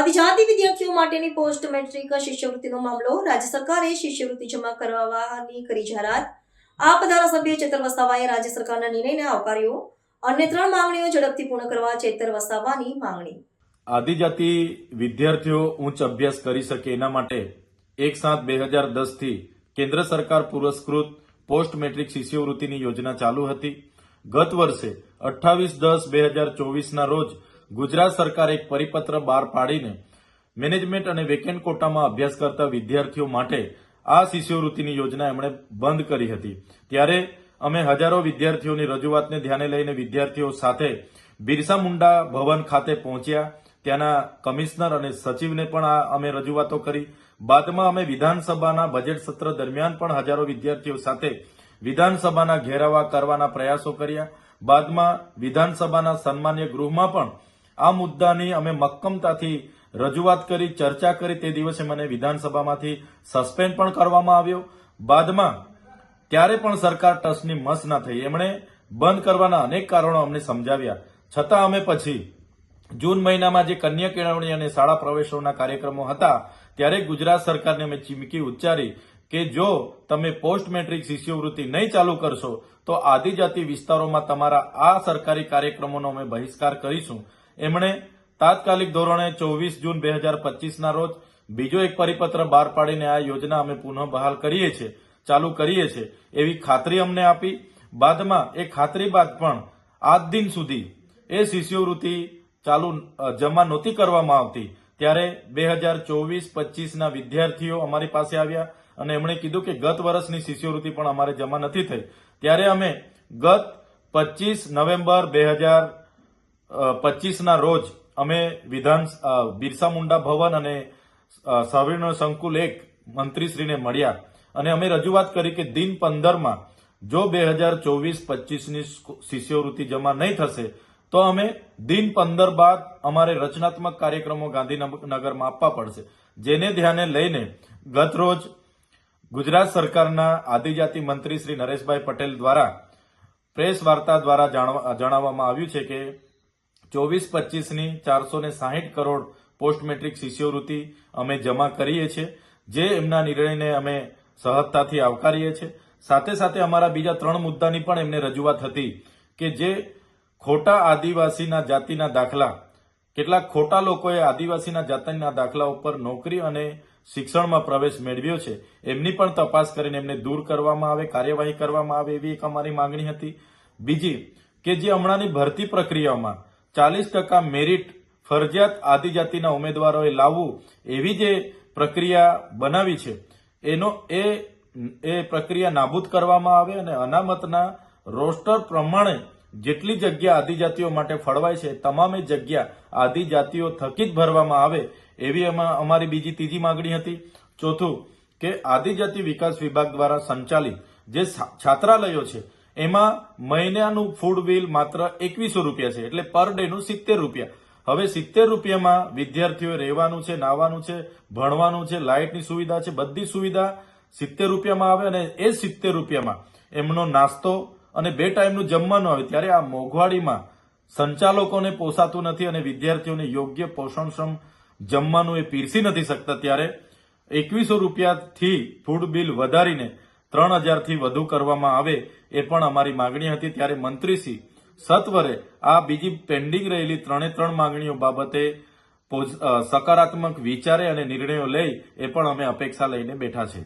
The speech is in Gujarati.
આદિજાતિ વિદ્યાર્થીઓ માટેની પોસ્ટ મેટ્રિક શિષ્યવૃત્તિનો મામલો રાજ્ય સરકારે શિષ્યવૃત્તિ જમા કરાવવાની કરી જાહેરાત। આપ ધારાસભ્ય ચેતર વસાવાએ રાજ્ય સરકારના નિર્ણયને આવકાર્યો। અન્ય 3 માંગણીઓ ઝડપથી પૂર્ણ કરવા ચેતર વસાવાની માંગણી। આદિજાતિ વિદ્યાર્થીઓ ઉચ્ચ અભ્યાસ કરી શકે એના માટે 1/7/2010 થી કેન્દ્ર સરકાર પુરસ્કૃત પોસ્ટ મેટ્રિક શિષ્યવૃત્તિની યોજના ચાલુ હતી। ગત વર્ષે 28/10/2024 ના રોજ ગુજરાત સરકારે એક પરિપત્ર બહાર પાડીને મેનેજમેન્ટ અને વેકેન્ટ કોટામાં અભ્યાસ કરતા વિદ્યાર્થીઓ માટે આ શિષ્યવૃત્તિની યોજના એમણે બંધ કરી હતી। ત્યારે અમે હજારો વિદ્યાર્થીઓની રજૂઆતને ધ્યાને લઈને વિદ્યાર્થીઓ સાથે બિરસા મુંડા ભવન ખાતે પહોંચ્યા। ત્યાંના કમિશનર અને સચિવને પણ અમે રજૂઆતો કરી। બાદમાં અમે વિધાનસભાના બજેટ સત્ર દરમિયાન પણ હજારો વિદ્યાર્થીઓ સાથે વિધાનસભાના ઘેરાવા કરવાના પ્રયાસો કર્યા। બાદમાં વિધાનસભાના સન્માન્ય ગૃહમાં પણ આ મુદ્દાની અમે મક્કમતાથી રજૂઆત કરી, ચર્ચા કરી। તે દિવસે મને વિધાનસભામાંથી સસ્પેન્ડ પણ કરવામાં આવ્યો। બાદમાં ત્યારે પણ સરકાર ટસની મસ ના થઈ। એમણે બંધ કરવાના અનેક કારણો અમને સમજાવ્યા, છતાં અમે પછી જૂન મહિનામાં જે કન્યા કેળવણી અને શાળા પ્રવેશોના કાર્યક્રમો હતા ત્યારે ગુજરાત સરકારને અમે ચીમકી ઉચ્ચારી કે જો તમે પોસ્ટ મેટ્રિક શિષ્યવૃત્તિ નહીં ચાલુ કરશો તો આદિજાતિ વિસ્તારોમાં તમારા આ સરકારી કાર્યક્રમોનો અમે બહિષ્કાર કરીશું। એમણે તાત્કાલિક ધોરણે 24 જૂન 2025 ના રોજ બીજો એક પરિપત્ર બહાર પાડીને આ યોજના અમે પુનઃ બહાલ કરીએ છીએ, ચાલુ કરીએ છીએ એવી ખાતરી અમને આપી। બાદમાં એ ખાતરી બાદ પણ આજ દિન સુધી એ શિષ્યવૃત્તિ જમા નહોતી કરવામાં આવતી। ત્યારે 2024-25 ના વિદ્યાર્થીઓ અમારી પાસે આવ્યા અને એમણે કીધું કે ગત વર્ષની શિષ્યવૃત્તિ પણ અમારે જમા નથી થઈ। ત્યારે અમે ગત 25 નવેમ્બર 2025 ના રોજ અમે બિરસા મુંડા ભવન અને સવિર્ણ સંકુલ 1 મંત્રીશ્રીને મળ્યા અને અમે રજૂઆત કરી કે દિન 15માં જો 2024-25ની શિષ્યવૃત્તિ જમા નહીં થશે તો અમે દિન 15 બાદ અમારે રચનાત્મક કાર્યક્રમો ગાંધીનગરમાં આપવા પડશે। જેને ધ્યાને લઈને ગત રોજ ગુજરાત સરકારના આદિજાતિ મંત્રી શ્રી નરેશભાઈ પટેલ દ્વારા પ્રેસ વાર્તા દ્વારા જણાવવામાં આવ્યું છે કે 24-25ની 460 કરોડ પોસ્ટ મેટ્રિક શિષ્યવૃત્તિ અમે જમા કરીએ છીએ, જે એમના નિર્ણયને અમે સહજતાથી આવકારીએ છીએ। સાથે સાથે અમારા બીજા 3 મુદ્દાની પણ એમને રજૂઆત હતી કે જે ખોટા આદિવાસીના જાતિના દાખલા, કેટલાક ખોટા લોકોએ આદિવાસીના જાતિના દાખલા ઉપર નોકરી અને શિક્ષણમાં પ્રવેશ મેળવ્યો છે, એમની પણ તપાસ કરીને એમને દૂર કરવામાં આવે, કાર્યવાહી કરવામાં આવે એવી એક અમારી માંગણી હતી। બીજી કે જે હમણાંની ભરતી પ્રક્રિયામાં 40% મેરિટ ફરજિયાત આદિજાતિના ઉમેદવારોએ લાવવું એવી જે પ્રક્રિયા બનાવી છે એ પ્રક્રિયા નાબૂદ કરવામાં આવે અને અનામતના રોસ્ટર પ્રમાણે જેટલી જગ્યા આદિજાતિઓ માટે ફળવાય છે તમામે જગ્યા આદિજાતિઓ થકી જ ભરવામાં આવે એવી અમારી બીજી ત્રીજી માંગણી હતી। ચોથું કે આદિજાતિ વિકાસ વિભાગ દ્વારા સંચાલિત જે છાત્રાલયો છે એમાં મહિનાનું ફૂડ બિલ માત્ર 2100 રૂપિયા છે, એટલે પર ડેનું 70 રૂપિયા। હવે 70 રૂપિયામાં વિદ્યાર્થીઓ રહેવાનું છે, નાવાનું છે, ભણવાનું છે, લાઇટની સુવિધા છે, બધી સુવિધા 70 રૂપિયામાં આવે અને એ 70 રૂપિયામાં એમનો નાસ્તો અને 2 ટાઈમનું જમવાનું આવે। ત્યારે આ મોંઘવાડીમાં સંચાલકોને પોસાતું નથી અને વિદ્યાર્થીઓને યોગ્ય પોષણક્ષમ જમવાનું એ પીરસી નથી શકતા। ત્યારે 2100 રૂપિયાથી ફૂડ બિલ વધારીને 3000 થી વધુ કરવામાં આવે એ પણ અમારી માંગણી હતી। ત્યારે મંત્રીશ્રી સત્વરે આ બીજી પેન્ડિંગ રહેલી 3 માંગણીઓ બાબતે સકારાત્મક વિચારે અને નિર્ણયો લઈ એ પણ અમે અપેક્ષા લઈને બેઠા છે।